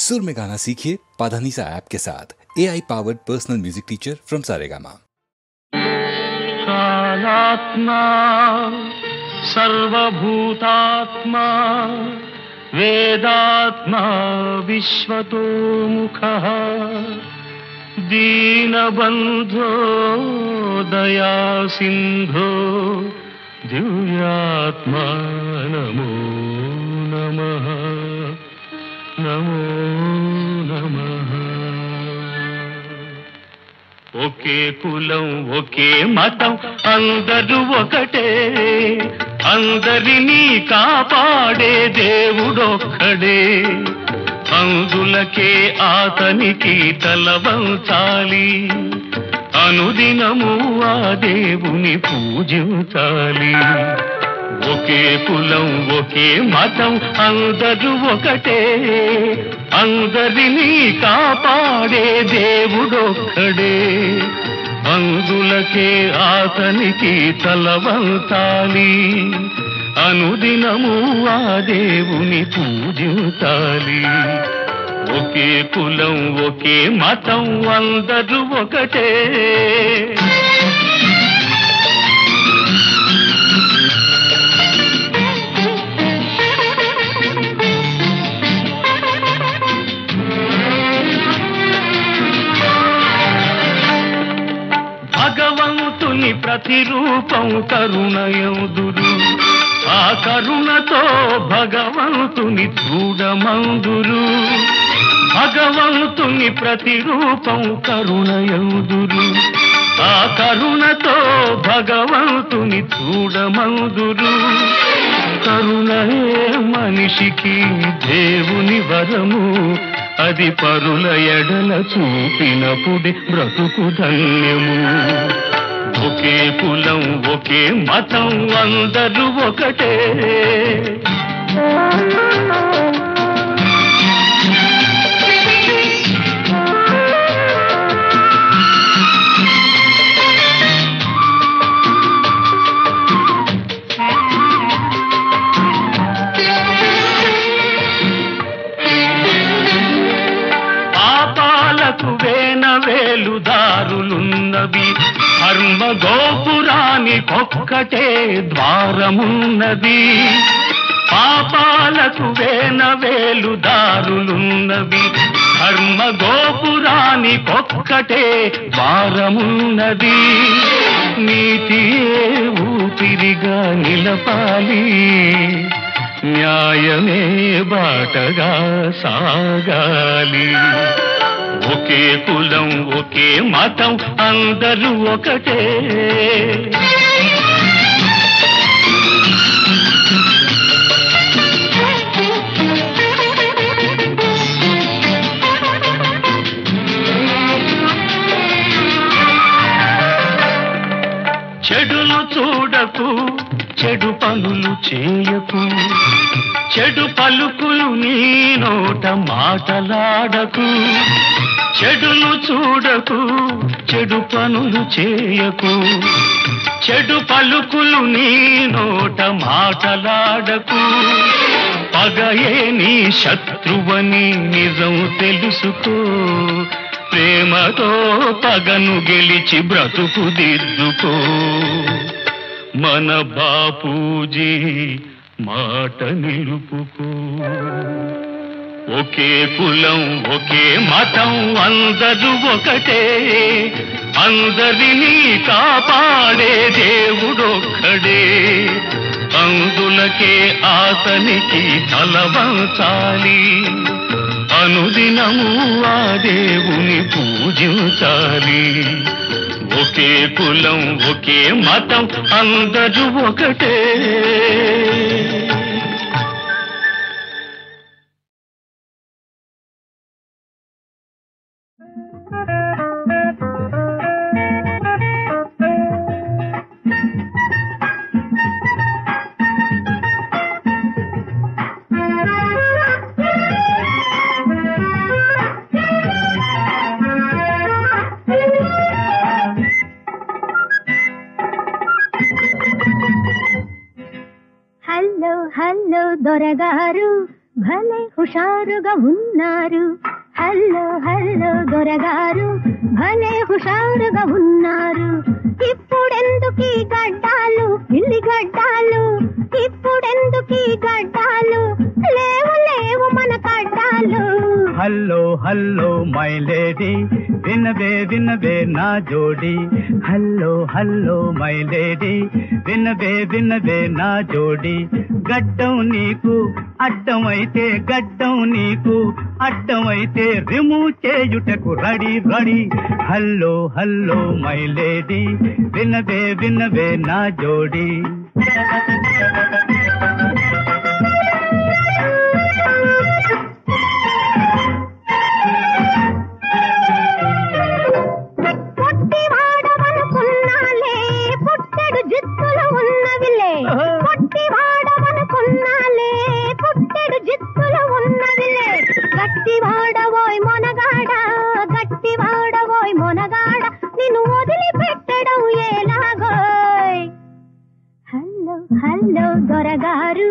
सुर में गाना सीखिए पाधानीसा ऐप के साथ। AI powered personal music teacher from Saregama. कालात्मा सर्वभूतात्मा वेदात्मा विश्वतोमुखः दीनबन्धो दयासिन्धो दिव्यात्मा नमो नमः नमो नमः। ఒకే కులం ఒకే మతం అందరూ ఒకటే, అందరినీ కాపాడే దేవుడొక్కడే, అందులకే ఆతనికి తలవంచాలి, అనుదినము ఆ దేవుని పూజించాలి. ఒకే కులం ఒకే మతం అందరూ ఒకటే, అందరినీ కాపాడే దేవుడొక్కడే, అందులకే ఆతనికి తలవంచాలి, అనుదినము ఆ దేవుని పూజించాలి. ఒకే కులం ఒకే మతం అందరూ ఒకటే. భగవంతుని ప్రతిరూపం కరుణయందురు, ఆ కరుణతో భగవంతుని చూడమందురు. భగవంతుని ప్రతిరూపం కరుణయందురు, ఆ కరుణతో భగవంతుని చూడమందురు. కరుణయే మనిషికి దేవుని వరము, అది పరుల ఎడల చూపినప్పుడే బ్రతుకు ధన్యము. ఒకే కులం ఒకే మతం అందరూ ఒకటే. వేలుదారులున్నవి, ధర్మ గోపురానికొక్కటే ద్వారమున్నది. పాపాలకు వేలుదారులున్నవి, ధర్మ గోపురానికొక్కటే ద్వారమున్నది. నీతియే ఊపిరిగా నిలపాలి, న్యాయమే బాటగా సాగాలి. ఒకే కులం ఒకే మతం అందరూ ఒకటే. చెడును చూడకు, చెడు పనులు చేయకు, చెడు పలుకులు నీ నోట మాటలాడకు. చెడును చూడకు, చెడు పనులు చేయకు, చెడు పలుకులు నీ నోట మాటలాడకు. పగయే నీ శత్రువని నిజం తెలుసుకో, ప్రేమతో పగను గెలిచి బ్రతుకు దిద్దుకో. మన బాపూజీ మాట నిలుపుకో. ఒకే కులం ఒకే మతం అందరూ ఒకటే, అందరినీ కాపాడే దేవుడొక్కడే, అందులకే ఆతనికి తలవంచాలి, అనుదినము ఆ దేవుని పూజించాలి. ఒకే కులం ఒకే మతం అందరూ ఒకటే. హలో హలో దొరగారు, భలే హుషారుగా ఉన్నారు. హల్లో హల్లో దొరగారు భలే హుషారుగా ఉన్నారు. ఇప్పుడెందుకీ గడ్డాలు పిల్లి గడ్డాలు, ఇప్పుడెందుకీ గడ్డాలు, లేవు లేవు మన గడ్డాలు. హల్లో హల్లో మై లేడీ వినవే వినవే నా జోడి. హల్లో హల్లో మై లేడీ వినవే వినవే నా జోడి. గడ్డం నీకు అడ్డమైతే, గడ్డం నీకు అడ్డమైతే రిమూవ్ చేయుటకు ready ready. Hello hello my lady వినవే వినవే నా జోడి. హల్లో దొరగారు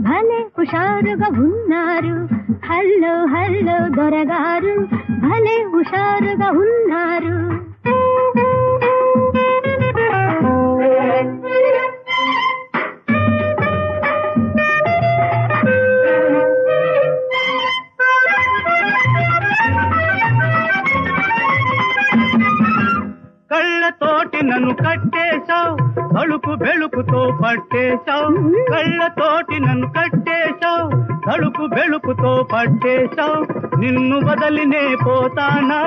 భలే హుషారుగా ఉన్నారు. హల్లో హల్లో దొరగారు భలే హుషారుగా ఉన్నారు. కళ్ళతోటి నన్ను కట్టేశావు, తలుపు బెళుకుతో పట్టేశావు. కళ్ళతోటి నన్ను కట్టేశావు, తలుపు బెళుకుతో పట్టేశావు. నిన్ను వదలినే పోతానా,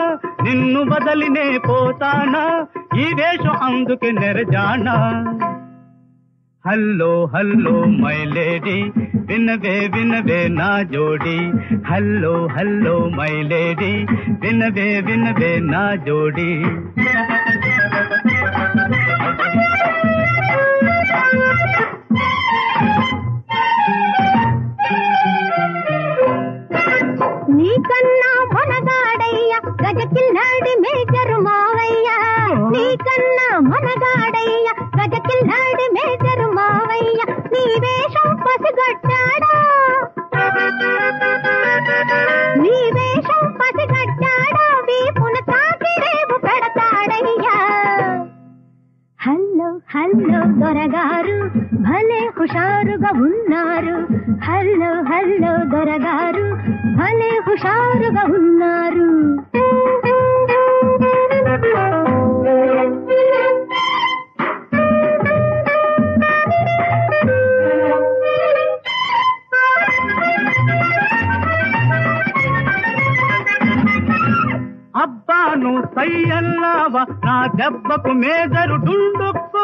నిన్ను వదలినే పోతానా, ఈ వేషం అందుకే నెరజానా. హల్లో హల్లో మై లేడీ వినవే వినవే నా జోడి. హల్లో హల్లో మై లేడీ వినవే వినవే నా జోడి. నీకన్నా మనగాడయ్య గజకిల్లాడి మేజరు మావయ్య. నీకన్నా మనగాడయ్య గజకిల్లాడి మేజరు మావయ్య. నీ వేషం పసిగట్టాడా, నీ వేషం పసిగట్టాడా, వీపున తాకి రేపు పెడతాడయ్యా. హల్లో హల్లో దొరగారు భలే హుషారుగా ఉన్నారు. హల్లో హల్లో దొరగారు భలే హుషారుగా ఉన్నారు. అబ్బాను సయ్యల్లావా నా దెబ్బకు మేజరు డుండుక్కు.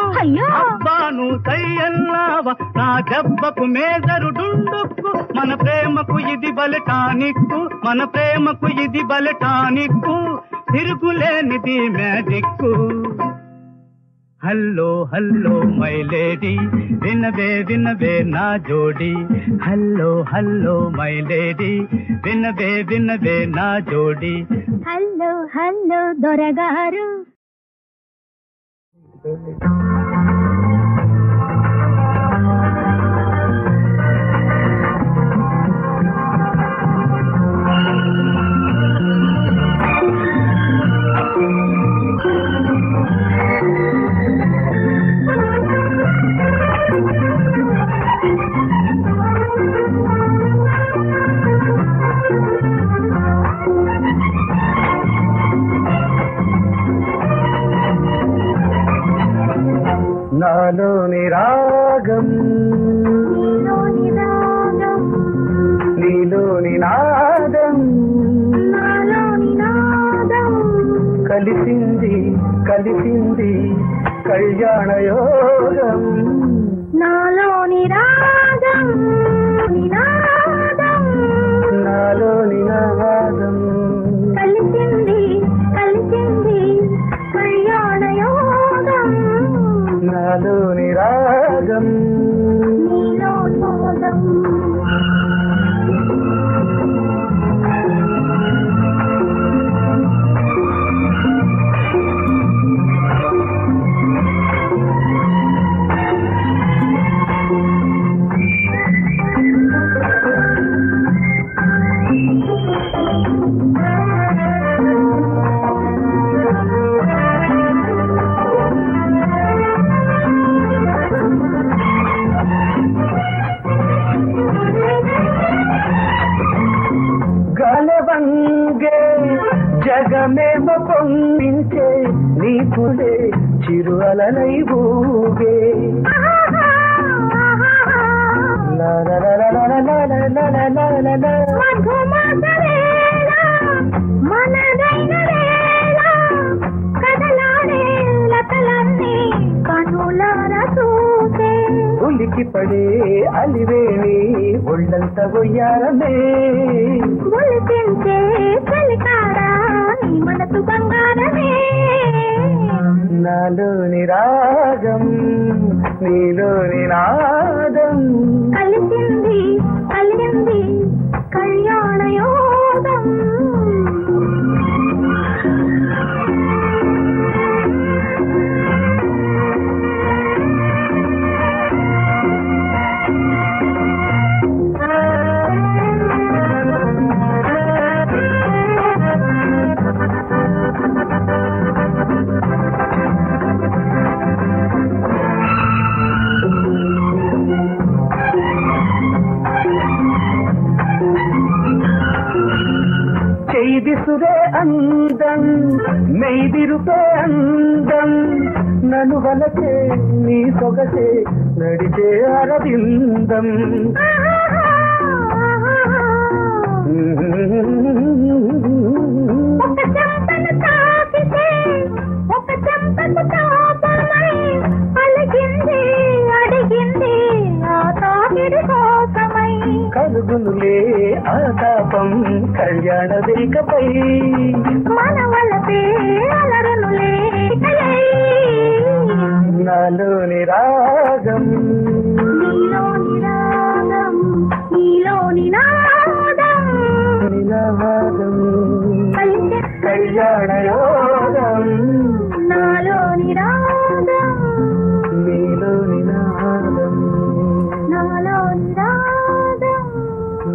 అబ్బాను సయ్యల్లావా నా దెబ్బకు మేజరు డుండుక్కు. మన ప్రేమకు ఇది బలటానిక్కు, మన ప్రేమకు ఇది బలటానిక్కు, తిరుగులేనిది magic. Hello hello my lady వినవే వినవే నా జోడి. హల్లో హల్లో మై లేడీ వినవే వినవే నా జోడి. హల్లో హల్లో దొరగారు. నాలోని రాగం నీలోని నాదం, కలిసింది కలిసింది కళ్యాణ యోగం. నాలోని రాగం నాలోని నాదం, కలిసింది కలిసింది కళ్యాణ యోగం. నాలోని రాగం నీలో మోదం. గాలవంగే జగమేమ పొంగించే నీకులే చిరు అలలై ఊగే ఉలికి పడే అలివేణి ఒళ్ళంత ఒయ్యారమే ఒలిపించే చలికారా నీ మనసు బంగారమే నాలోని రాగం నీలోని నాదం కలిసింది కలిగింది కళ్యాణ యోగం చేదిసురే అందం మెయిదిరుపే అందం నన్ను వలసే నీ సొగసే నడిచే అరవిందం ఒక చెంపను తాకితే ఒక చెంపకు తాపమై అలిగింది అడిగింది ఆ తాకిడి కోసమై కలుగునులే ఆతాపం కళ్యాణ వేకపై మన వలపే అలరునులే నాలోని రాగం నీలోని రాగం నీలోని నాదం నినాదం కలిసే కళ్యాణ యోగం నాలోని రాగం నీలోని నాదం నాలోని రాగం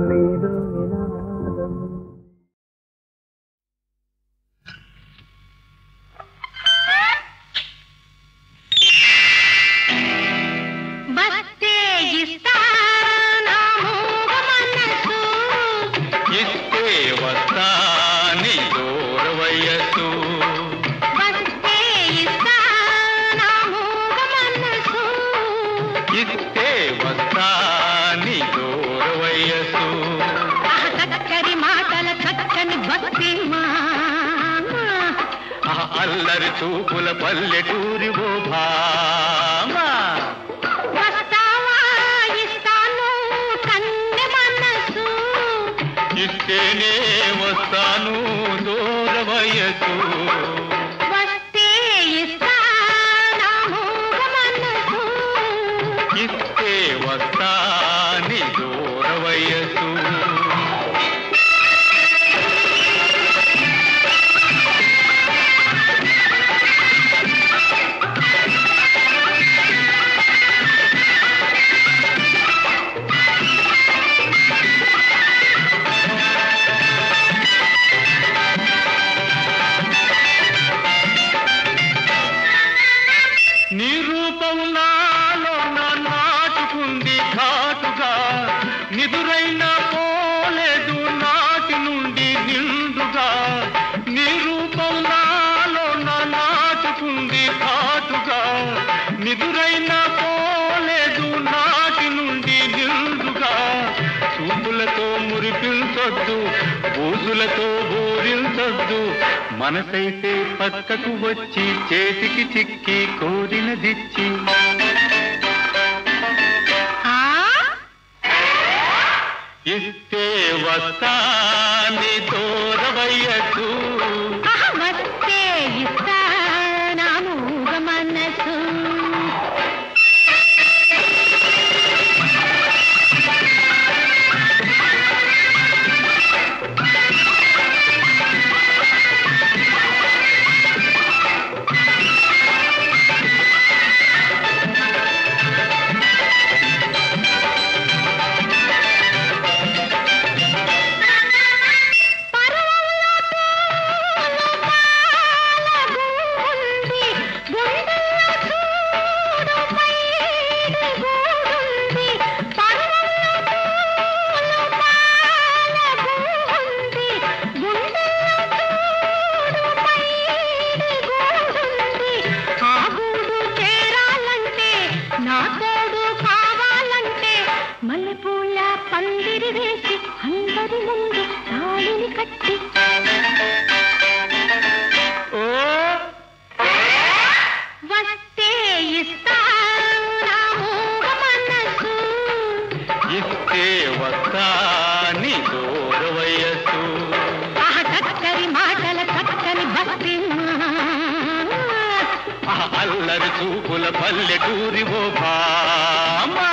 నీలోని నాదం బస్తే ఇస్తానా మూగ మనసు ఇస్తే వస్తాని దూర వయసు బస్తే ఇస్తానా మూగ మనసు ఇస్తే వస్తాని దూర వయసు చక్కని మాటల చక్కని భక్తి అల్లరి చూపుల పల్లెటూరి ఓ భామా వస్తావా ఇస్తాను కన్నె మనసు ఇస్తేనే వస్తాను దూర వయసు వస్తే ఇస్తానా మూగ మనసు ఇస్తే వస్తాని దూర వయసు నీ రూపం నాలో నాటుకుంది ఘాటుగా నిదురైనా పోలేదు నాటి నుండి నిండుగా నీ రూపం నాలో నాటుకుంది ఘాటుగా నిదురైనా పోలేదు నాటి నుండి నిండుగా చూపులతో మురిపించొద్దు బూజులతో బోరించొద్దు మనసైతే పక్కకు వచ్చి చేతికి చిక్కి కోరినదిచ్చి ఇస్తే వస్తాని దూరవయ్యకు వస్తే ఇస్తానా మూగ మనసు కట్టి వస్తే ఇస్తా నా మూగ మనసు ఇస్తే వస్తా నీ దూర వయస్సు చక్కని మాటల చక్కని భక్తి అల్లరి చూపుల పల్లెటూరి ఓ భామా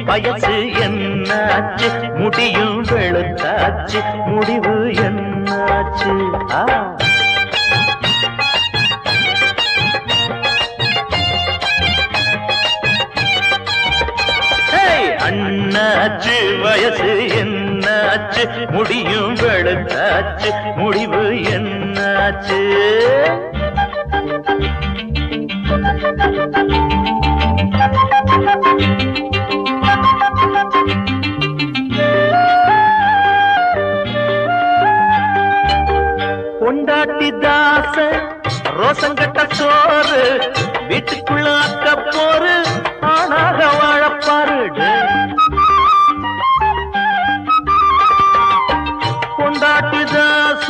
வயசு என்னாச்சு முடியும் வெளுத்தாச்சு முடிவு என்னாச்சு அண்ணாச்சு வயசு என்னாச்சு முடியும் வெளுத்தாச்சு முடிவு என்னாச்சு பொண்டாட்டி தாச ரோசங்கட்ட சோறு வீட்டுக்குள்ள அக்க போரு ஆனாக வாழப்பாரு பொண்டாட்டி தாச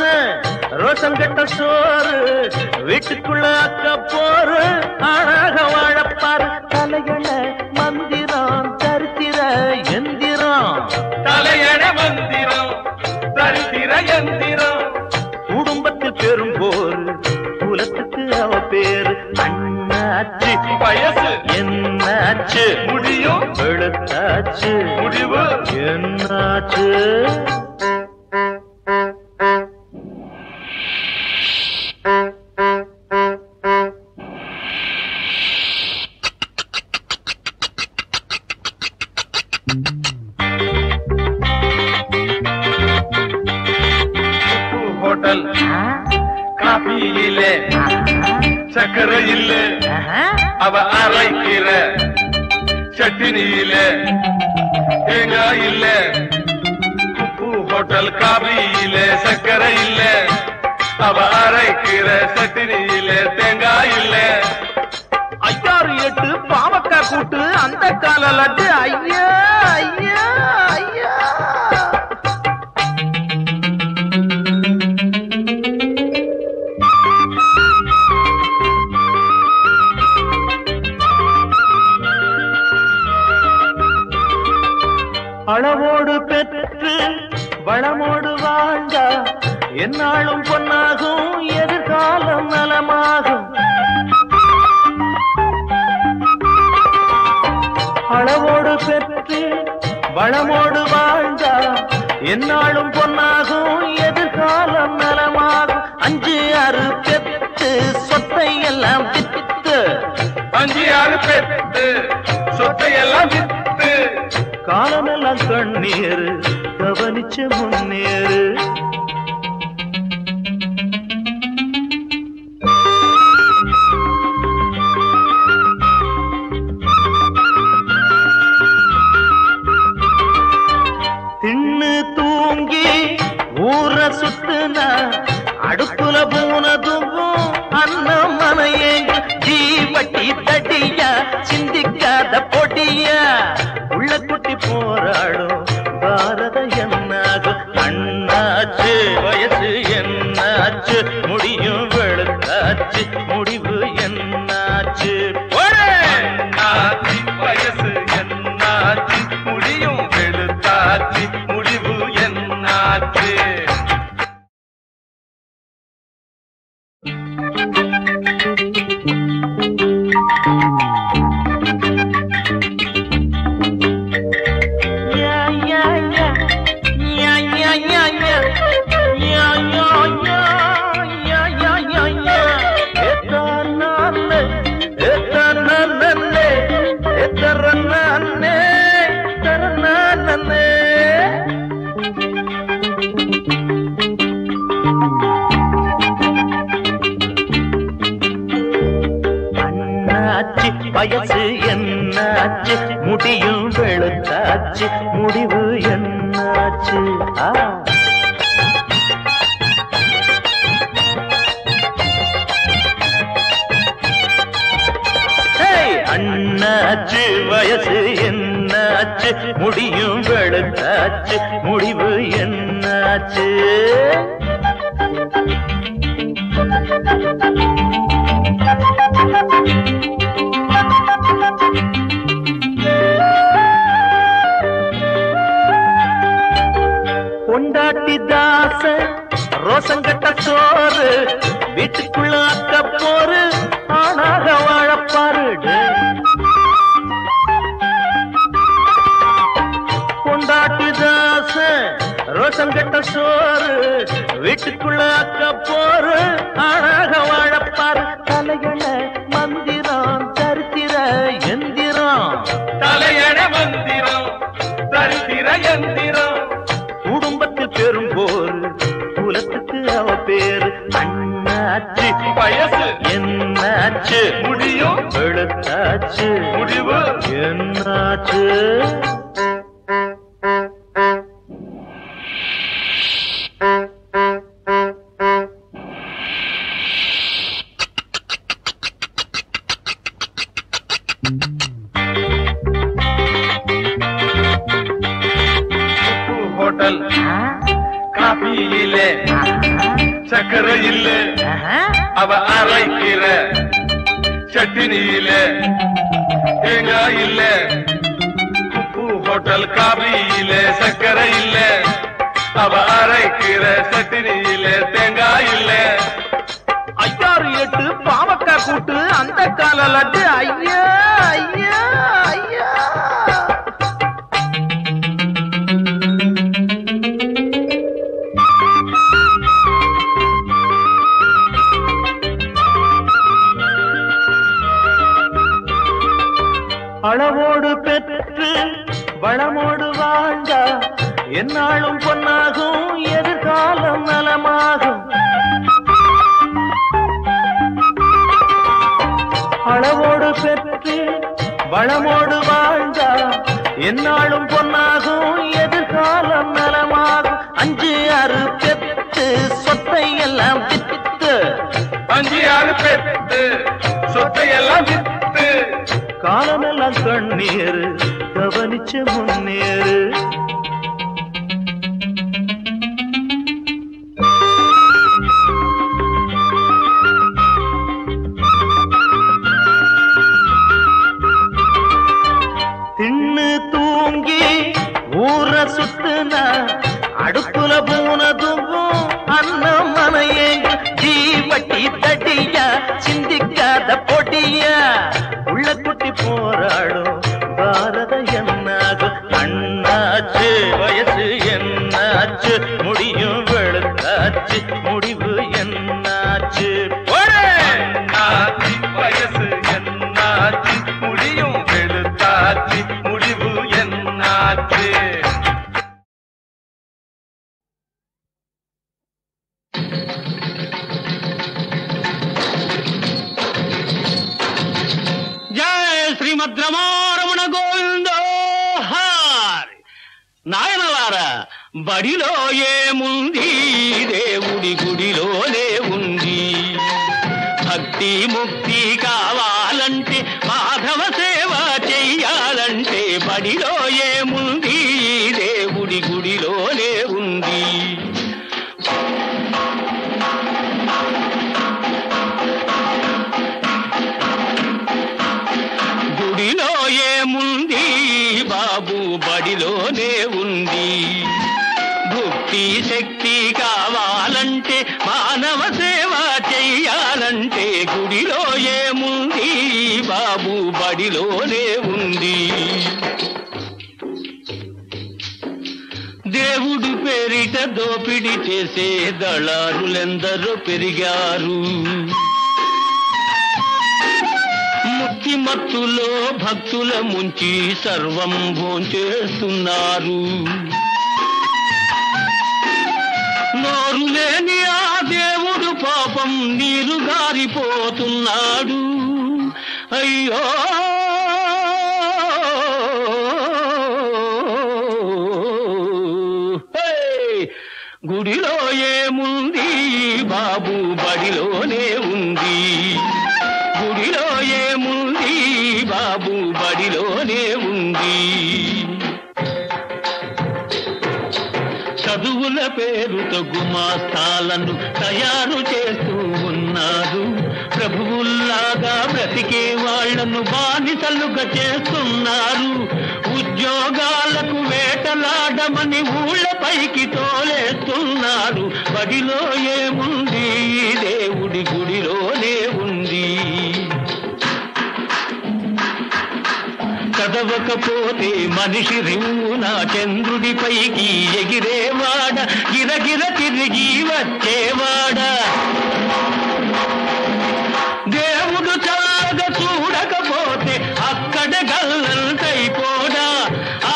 ரோசங்கட்ட சோறு வீட்டுக்குள்ள அக்க போரு ஆனாக வாழப்பாரு தலையண மந்திரம் தரித்திர எந்திரம் தலையண மந்திரம் தரித்திர எந்திரம் குடும்பத்தில் பெரும் போர் குலத்துக்கு அவ பேரு அண்ணாச்சு வயசு என்னாச்சு முடியும் வெளுத்தாச்சு முடிவு என்னாச்சு ஹோட்டல் காபி இல்ல சக்கரை இல்ல அவ அரைக்கிற சட்டினி இல்ல தேங்காய் இல்ல உப்பு ஹோட்டல் காபி இல்ல சக்கரை இல்ல அவ அரைக்கிற சட்டினி இல்ல தேங்காய் இல்ல 6-8 பாவக்கா கூட்டு அந்த கால லட்டு ஐயா ஐயா ஐயா அளவோடு பெற்று வளமோடு வாழ்ந்தா என்னாலும் பொன்னாகும் எதிர்காலம் நலமாகும் அளவோடு பெற்று வளமோடு வாழ்ந்தா என்னாலும் பொன்னாகும் எதிர்காலம் நலமாகும் 5-6 பெற்று சொத்தை எல்லாம் வித்து 5-6 பெற்று சொத்தை எல்லாம் வித்து காலமெல்லாம் கண்ணீர் கவனிச்சு முன்னேறு தின்னு தூங்கி ஊர சுத்துன அடுப்புல போனதும் அண்ணன் மனையேங்க ஜீவட்டி தடியா சிந்திக்காத பொடியா உள்ள குட்டி போராடும் பாரத என்னாகும் அண்ணாச்சு வயசு என்னாச்சு முடியும் வெளுத்தாச்சு முடிவு என்னாச்சு அண்ணாச்சி வயசு என்னாச்சு முடியும் வெளுத்தாச்சு முடிவு என்னாச்சு முடியும் வெளுத்தாச்சு முடிவு என்னாச்சு அண்ணாச்சு வயசு என்னாச்சு முடியும் வெளுத்தாச்சு முடிவு என்னாச்சு பொண்டாட்டி தாச ரோசங்கட்ட சோறு வீட்டுக்குள்ள அக்க போரு ஆனாக வாழப்பாரு பொண்டாட்டி தாச ரோசங்கட்ட சோறு வீட்டுக்குள்ள அக்க போரு ஆனாக வாழப்பாரு தலையண மந்திரம் சரித்திர எந்திரம் தலையண மந்திரம் சரித்திர எந்திரம் குடும்பத்தில் பெரும் போர் குலத்துக்கு அவ பேரு அண்ணாச்சு வயசு என்னாச்சு முடியும் வெளுத்தாச்சு முடிவு என்னாச்சு ஹோட்டல் காபியில சக்கரை இல்ல அவ அரைக்கிற சட்டினியில தேங்காய் இல்ல உப்பு ஹோட்டல் காபியில சக்கரை இல்ல அவ அரைக்கிற சட்டினியில தேங்காய் இல்ல 6-8 பாவக்காய் கூட்டு அந்த கால லட்டு ஐயா ஐயா ஐயா அளவோடு பெற்று வளமோடு வாழ்ந்தா என்னாலும் பொன்னாகும் எதிர்காலம் நலமாகும் அளவோடு பெற்று வளமோடு வாழ்ந்தா என்னாலும் பொன்னாகும் எதிர்காலம் நலமாகும் 5-6 பெற்று சொத்தை எல்லாம் வித்து 5-6 பெற்று சொத்தை எல்லாம் வித்து காலமெல்லாம் கண்ணீர் கவனிச்சு முன்னேறு தின்னு தூங்கி ஊர சுத்துனா அடுப்புல போனதும் அண்ணன் மனையேங்க ஜீவட்டி தடியா சிந்திக்காத பொடியா உள்ள குட்டி போராடும் பாரத என்னாகும் அண்ணாச்சு வயசு என்னாச்சு முடியும் வெளுத்தாச்சு முடிவு என்னாச்சு என்னாச்சு வயசு என்னாச்சு முடியும் வெளுத்தாச்சு முடிவு என்னாச்சு శ్రీమద్ రమారమణ గోవిందో హారి నాయనలారా బడిలో ఏముంది దేవుడి గుడిలోనే ఉంది భక్తి ముక్తి కావాలంటే మాధవ సేవ చెయ్యాలంటే బడిలో ఏముంది దేవుడి గుడిలోనే ఉంది గుడిలో ఏముంది బాబు బడిలోనే ఉంది భక్తి శక్తి కావాలంటే మానవ సేవ చెయ్యాలంటే గుడిలో ఏముంది బాబు బడిలోనే ఉంది దేవుడు పేరిట దోపిడి చేసే దళారులెందరో పెరిగారు ముక్తి మత్తులో భక్తుల ముంచి సర్వం భోంచేస్తున్నారు నోరు లేని ఆ దేవుడు పాపం నీరు గారిపోతున్నాడు అయ్యో గుడిలో ఏముంది బాబు బడిలోనే ఉంది, గుడిలో ఏముంది బాబు బడిలోనే ఉంది. చదువుల పేరుతో గుమాస్తాలను తయారు చేస్తూ ఉన్నారు, ప్రభువుల్లాగా బ్రతికే వాళ్లను బానిసలుగా చేస్తున్నారు. ఉద్యోగాలకు వేటలాడమని ఊళ్ళపైకి తోలేస్తున్నారు. బడిలో ఏముంది దేవుడి గుడిలోనే ఉంది. చదవకపోతే మనిషి రివ్వున చంద్రుడిపైకి ఎగిరేవాడ, గిరగిర తిరిగి వచ్చేవాడ. దేవుడు చాగా చూడకపోతే అక్కడ గల్లంతైపోడా,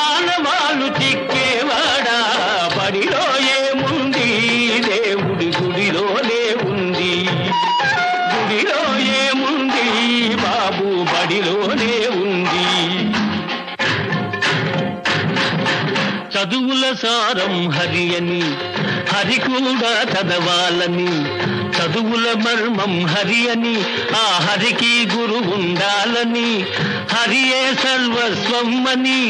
ఆనవాళ్ళు చిక్కేవాడా. బడిలో ఏముంది దేవుడి గుడిలోనే ఉంది, గుడిలో ఏముంది బాబు బడిలోనే ఉంది. చదువుల సారం హరి అని, హరి కూడా చదవాలని, చదువుల మర్మం హరి అని, ఆ హరికి గురు ఉండాలని. హరియే సర్వస్వం అని,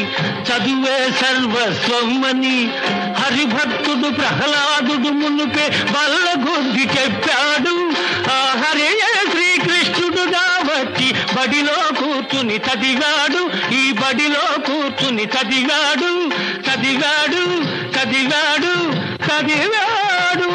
చదువే సర్వస్వం అని హరిభక్తుడు ప్రహ్లాదుడు మునుపే బల్లగొద్ది చెప్పాడు. ఆ హరియే శ్రీకృష్ణుడుగా వచ్చి బడిలో కూర్చుని చదివాడు, ఈ బడిలో కూర్చుని చదివాడు, చదివాడు, చదివాడు, చదివాడు.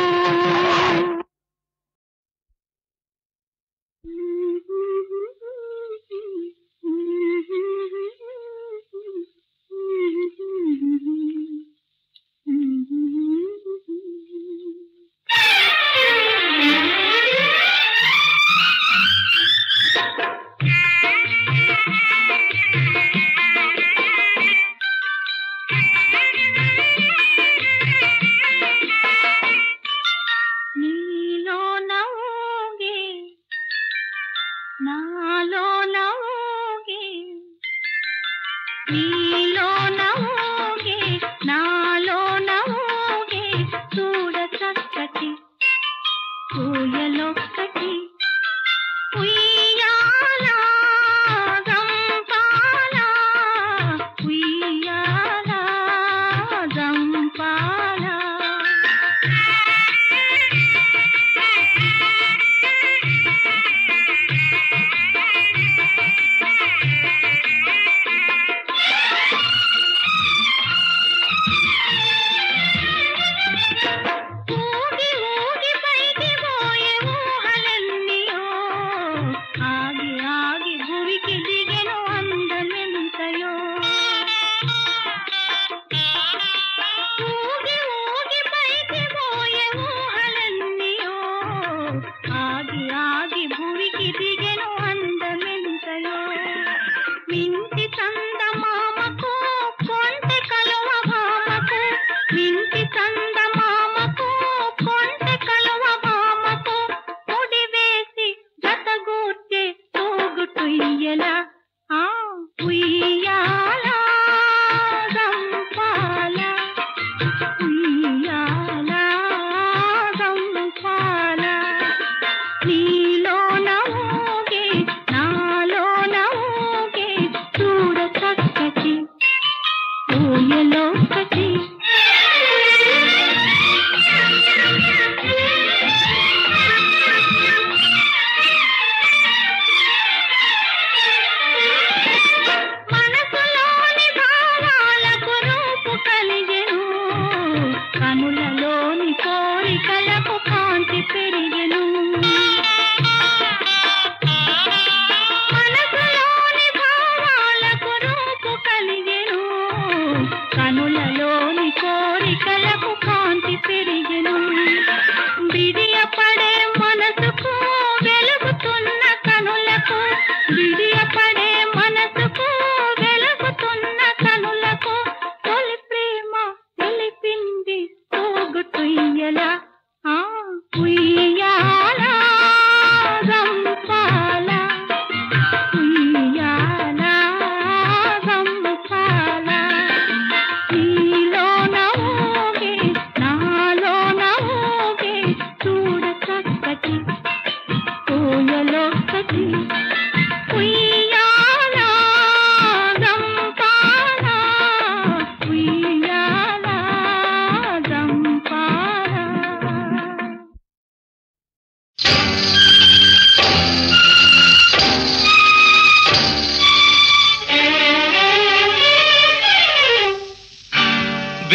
కనులలోని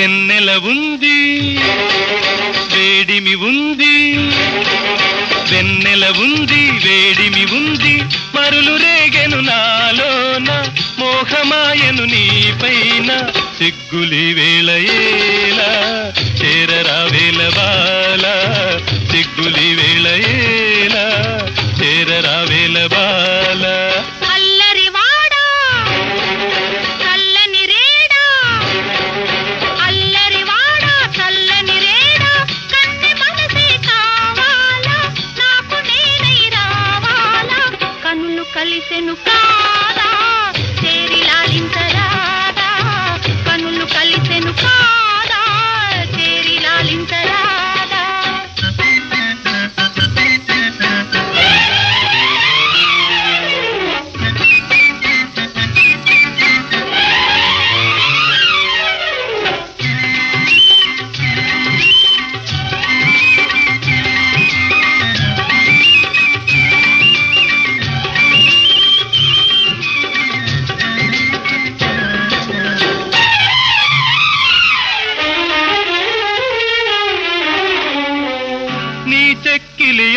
వెన్నెల ఉంది వేడిమి ఉంది, వెన్నెల ఉంది వేడిమి ఉంది, మరులు రేగెను నాలోన, మోహమాయను నీ పైన, సిగ్గులి వేళయేలా చేరరా వేల బాల, సిగ్గులి వేళయేలా చేరరా వేల బాల. కలిసెను కాదా చేరి లాలించరాదా, కనులు కలిసెను కాదా చేరి లాలించరాదా.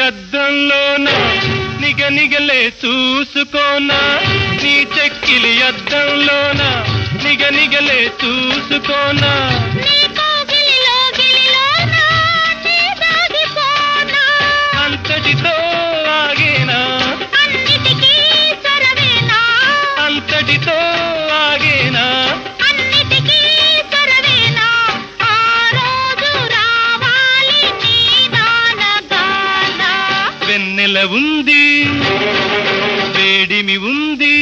అద్దంలోన నిగనిగలే చూసుకోనా, నీ చెక్కిలి అద్దంలోన నిగనిగలే చూసుకోనా, అంతటితో ఆగేనా అన్నిటికీ చరవేనా, అంతటితో ఆగేనా అన్నిటికీ చరవేనా, ఆ రోజు రావాలి నీ దానగాన. వెన్నెల ఉంది వేడిమి ఉంది,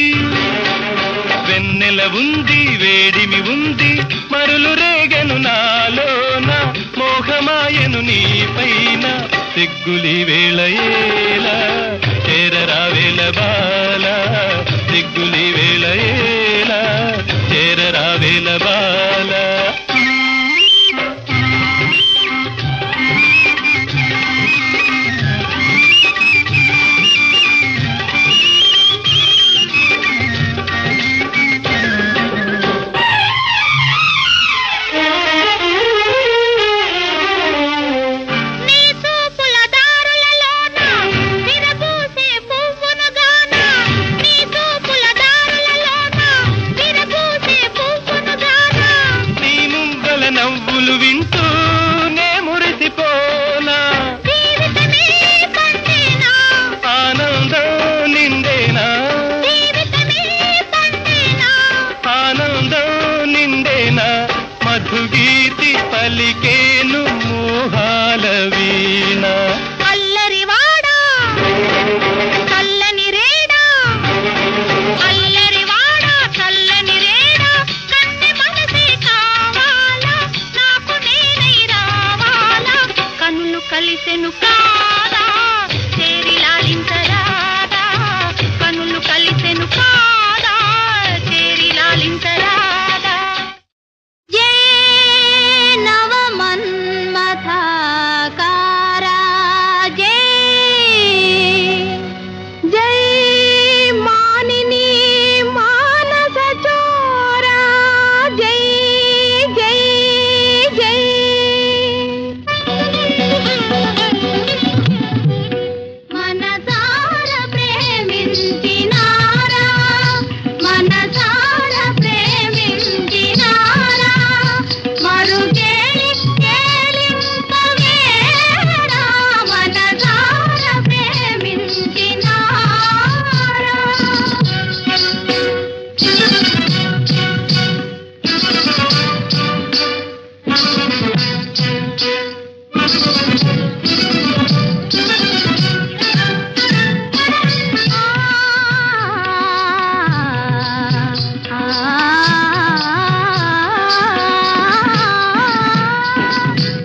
వెన్నెల ఉంది వేడిమి ఉంది, మరులు రేగెను నాలోన, మోహమాయను నీ పైన, సిగ్గులి వేళయేలా చేరరా వేల బాల, సిగ్గులి వేళయేలా చేరరా వేల బాల. నవ్వులు వింటూ నే మురిసిపోనా, ఆనందం నిండేనా, ఆనందం నిండేనా, మధుగీతి పలికేను మోహాల వీణ. అల్లరివాడా చల్లని రేడా, అల్లరివాడా చల్లని రేడా, కన్నె మనసే కావాలా నాకు నేనై రావాలా, కన్నులు కలిసెను కాదా చేరి లాలించరాదా, కన్నులు కలిసెను కాదా చేరి లాలించరాదా. జై నవమన్మథకారా, జై జై మానిని మానస చోరా, జై జై జై. మనసార ప్రేమించినారా, మనసార ప్రేమించినారా, మరుగేలి కేలింపవేడా, మనసార ప్రేమించినారా.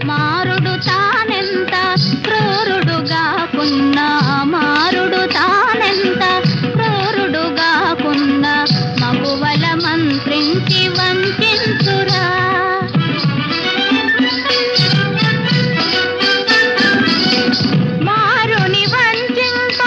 మారుడు తానెంత క్రూరుడుగా కున్నా, మారుడు తానెంత క్రూరుడుగా కున్నా, మగువల మంత్రించి వంచించురా. మారుని వంచింప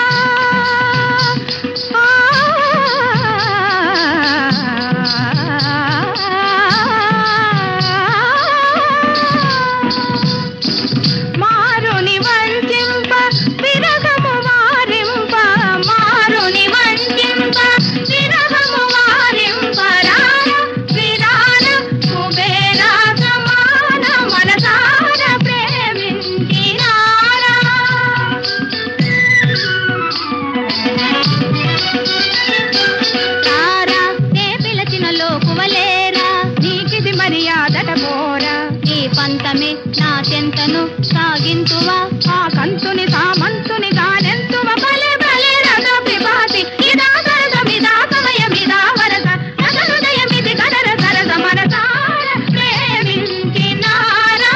పంతమే నా చెంతను సాగింతువా ఆ కంతుని సామంతుని గానెంతువ బలే బలే రథ విభాతి ఇదా సరసమిదా సమయమిదా వరస రథ హృదయమిది కదర సరస మనసార ప్రేమించినారా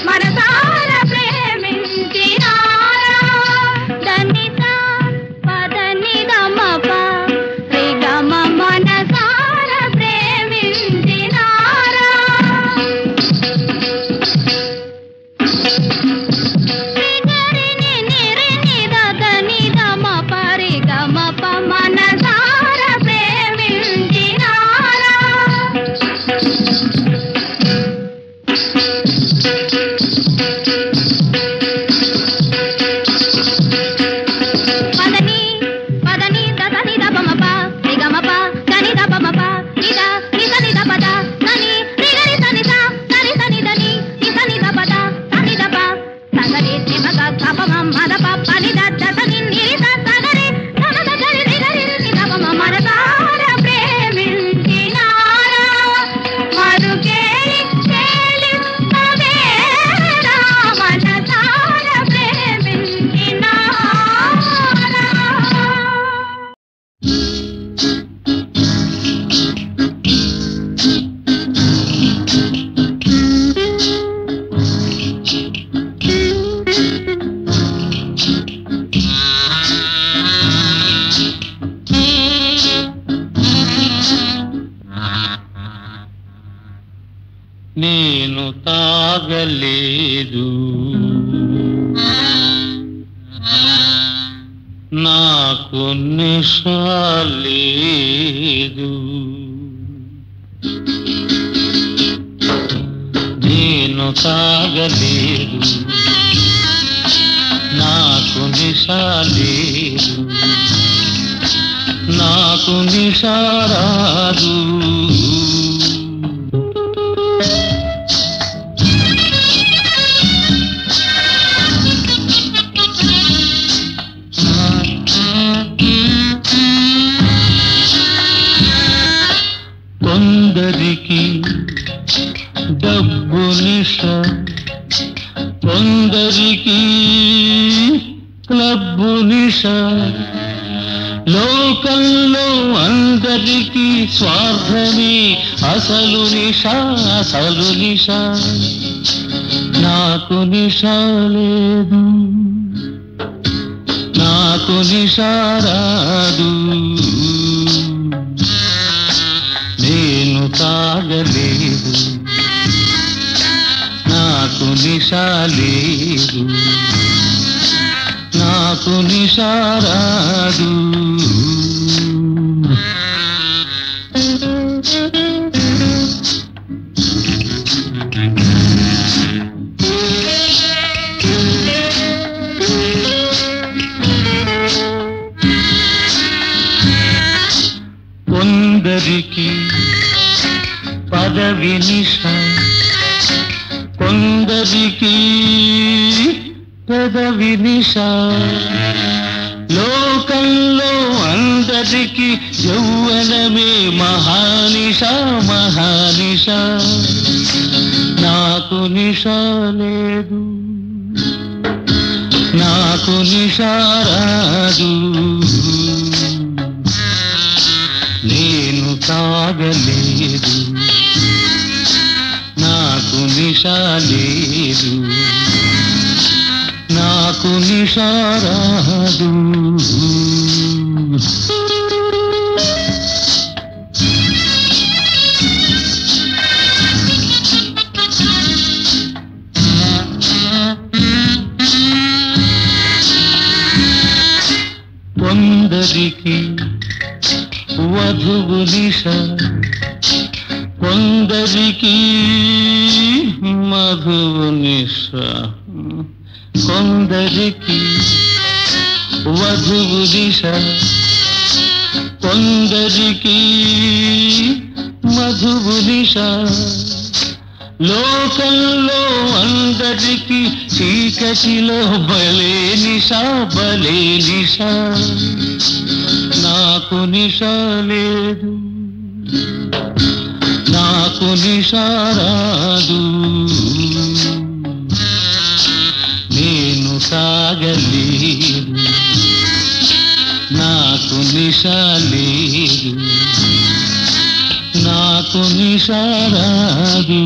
మనసార ప్రేమించినారా దనిత పదని దమప రిగమ మనసార ప్రేమించినారా రిగరిని నిరిని దదని దమ పరిగమ ప మనసార ప్రేమించినారా పదని పదని దదని దబమప రిగమప దని దబమప నిద నిదని దపద నని రిగరి తనిద తని తని దని నిదని దపద తని దప సగరి నిమగ గపమ మదప పని దదని నిరిద సగరి నమద గరి రిగరి నిదపమ మనసార ప్రేమించినారా మరుకేలి కేలి నవేరా మనసార ప్రేమించినారా నేను తాగలేదు నాకు నిషాలేదు నేను తాగలేదు నాకు నిషాలేదు నాకు నిషారాదు కొందరికి డబ్బు నిష కొందరికి క్లబ్బు నిష లోకంలో అందరికి స్వార్థమే అసలు నిష అసలు నిష నాకు నిష లేదు నాకు నిషారాదు నేను తాగలేదు నాకు నిషాలేదు నాకు నిషారాదు కొందరికి పదవి నిష కొందరికి పెదవి నిష లోకంలో అందరికి యౌవనమే మహానిష మహానిష నాకు నిష లేదు నాకు నిషారాదు నేను తాగలేదు నాకు నిషాలేదు నాకు నిషారాదు కొందరికి వధువు నిష కొందరికి మధువు నిష కొందరికి వధువు నిష కొందరికి మధువు నిష లోకంలో అందరికి చీకటిలో బలే నిషా బలే నిషా నాకు నిషా లేదు నాకు నాకు నిషారాదు నేను సాగలేదు నాకు నిషాలేదు నాకు నిషారాదు